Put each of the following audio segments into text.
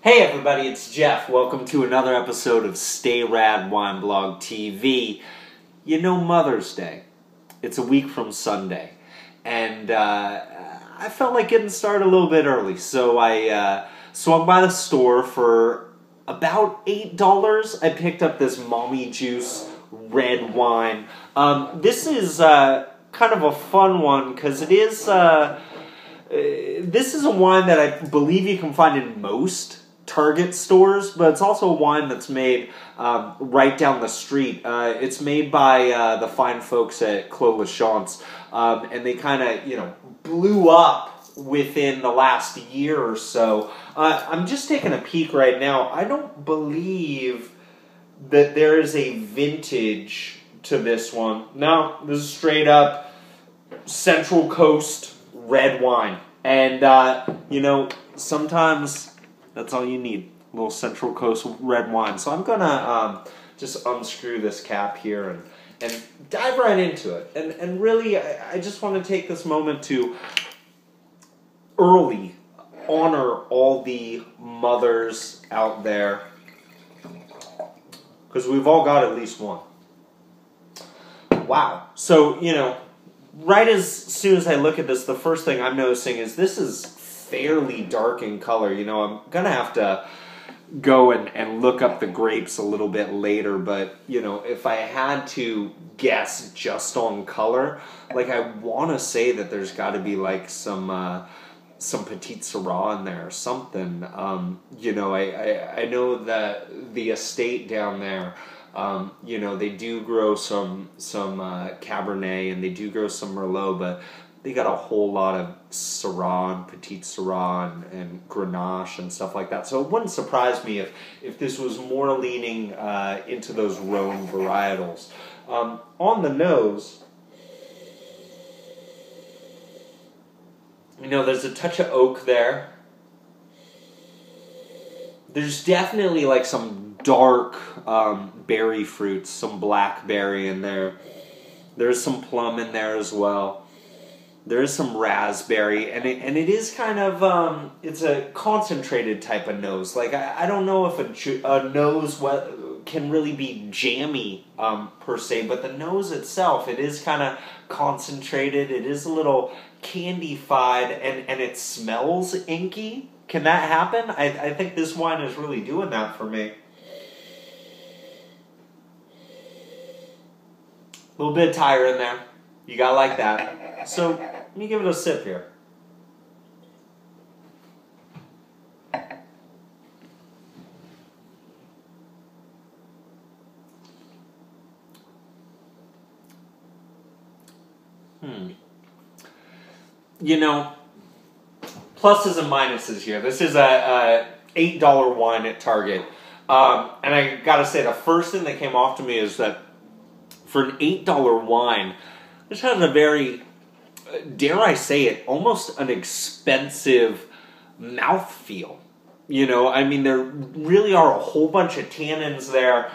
Hey everybody, it's Jeff. Welcome to another episode of Stay Rad Wine Blog TV. You know Mother's Day. It's a week from Sunday. And I felt like getting started a little bit early. So I swung by the store for about $8. I picked up this Mommy Juice red wine. This is kind of a fun one because it is... this is a wine that I believe you can find in most Target stores, but it's also a wine that's made right down the street. It's made by the fine folks at Clos Lachance, and they kind of, blew up within the last year or so. I'm just taking a peek right now. I don't believe that there is a vintage to this one. No, this is straight up Central Coast red wine. And, sometimes that's all you need, a little Central Coast red wine. So I'm going to just unscrew this cap here and dive right into it. And really, I just want to take this moment to early honor all the mothers out there, because we've all got at least one. Wow. So, right as soon as I look at this, the first thing I'm noticing is this is fairly dark in color. I'm going to have to go and look up the grapes a little bit later, but, if I had to guess just on color, I want to say that there's got to be, some Petite Sirah in there or something. I know that the estate down there, they do grow some Cabernet and they do grow some Merlot, but they got a whole lot of Syrah and Petite Sirah and Grenache and stuff like that. So it wouldn't surprise me if this was more leaning into those Rhone varietals. On the nose, there's a touch of oak there. There's definitely some dark berry fruits, some blackberry in there. There's some plum in there as well. There's some raspberry, and it is kind of, it's a concentrated type of nose. I don't know if a nose can really be jammy, per se, but the nose itself, it is kind of concentrated. It is a little candified, and it smells inky. Can that happen? I think this wine is really doing that for me. A little bit of tire in there. You gotta like that. So, let me give it a sip here. Pluses and minuses here. This is a $8 wine at Target. And I gotta say, the first thing that came off to me is that for an $8 wine, this has a very, dare I say it, almost an expensive mouthfeel. There really are a whole bunch of tannins there.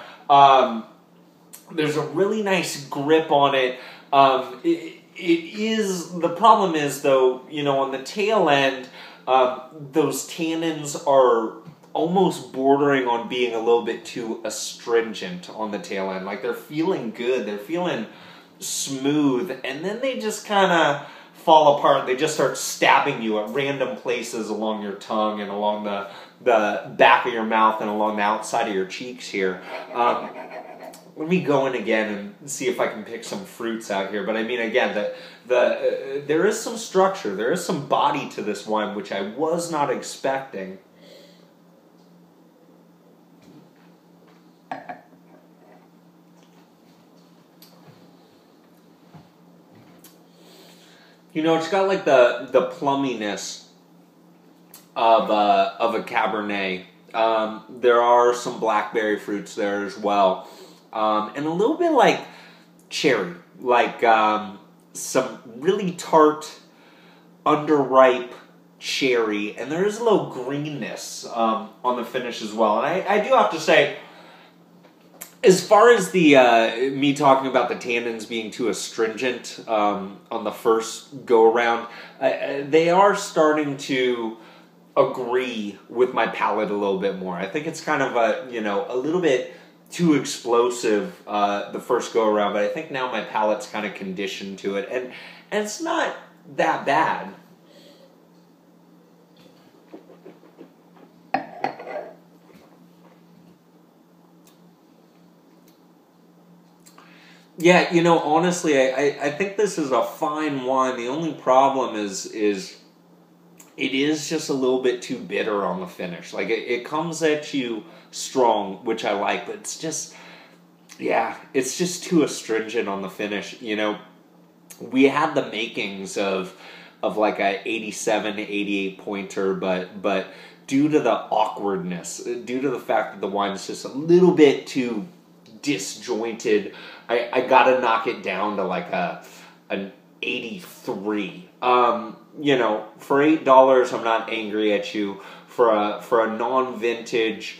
There's a really nice grip on it. The problem is, though, on the tail end, those tannins are almost bordering on being a little bit too astringent on the tail end. They're feeling good, they're feeling smooth, and then they just kind of fall apart. They just start stabbing you at random places along your tongue and along the back of your mouth and along the outside of your cheeks here. Let me go in again and see if I can pick some fruits out here. But again, there is some structure, there is some body to this wine, which I was not expecting. It's got the plumminess of a Cabernet. There are some blackberry fruits there as well, and a little bit like cherry, some really tart, underripe cherry, and there is a little greenness on the finish as well. And I do have to say, as far as the me talking about the tannins being too astringent on the first go around, they are starting to agree with my palate a little bit more. I think it's kind of a little bit too explosive the first go around, but I think now my palate's kind of conditioned to it, and it's not that bad. Yeah, honestly, I think this is a fine wine. The only problem is it is just a little bit too bitter on the finish. Like, it comes at you strong, which I like, but it's just, yeah, it's just too astringent on the finish. We had the makings of like a 87, 88 pointer, but due to the awkwardness, due to the fact that the wine is just a little bit too disjointed, I gotta knock it down to like an 83. For $8, I'm not angry at you. For a non-vintage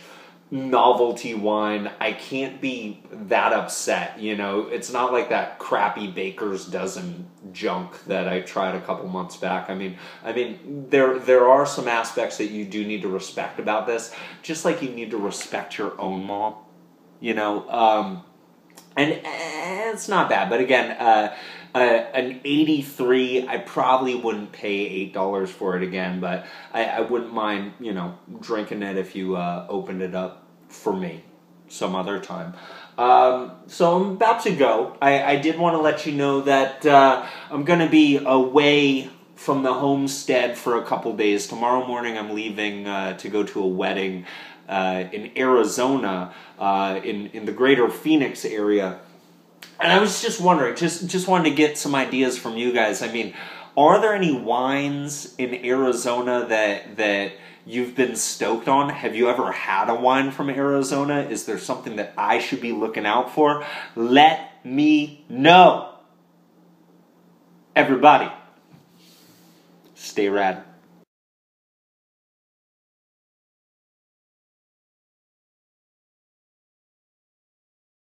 novelty wine, I can't be that upset. It's not like that crappy Baker's Dozen junk that I tried a couple months back. I mean, there are some aspects that you do need to respect about this, just like you need to respect your own mom. And it's not bad, but again, an 83, I probably wouldn't pay $8 for it again, but I wouldn't mind, drinking it if you opened it up for me some other time. So I'm about to go. I did want to let you know that I'm going to be away from the homestead for a couple days. Tomorrow morning I'm leaving to go to a wedding in Arizona, in the greater Phoenix area. And I was just wondering, just wanted to get some ideas from you guys. I mean, are there any wines in Arizona that you've been stoked on? Have you ever had a wine from Arizona? Is there something that I should be looking out for? Let me know. Everybody, stay rad.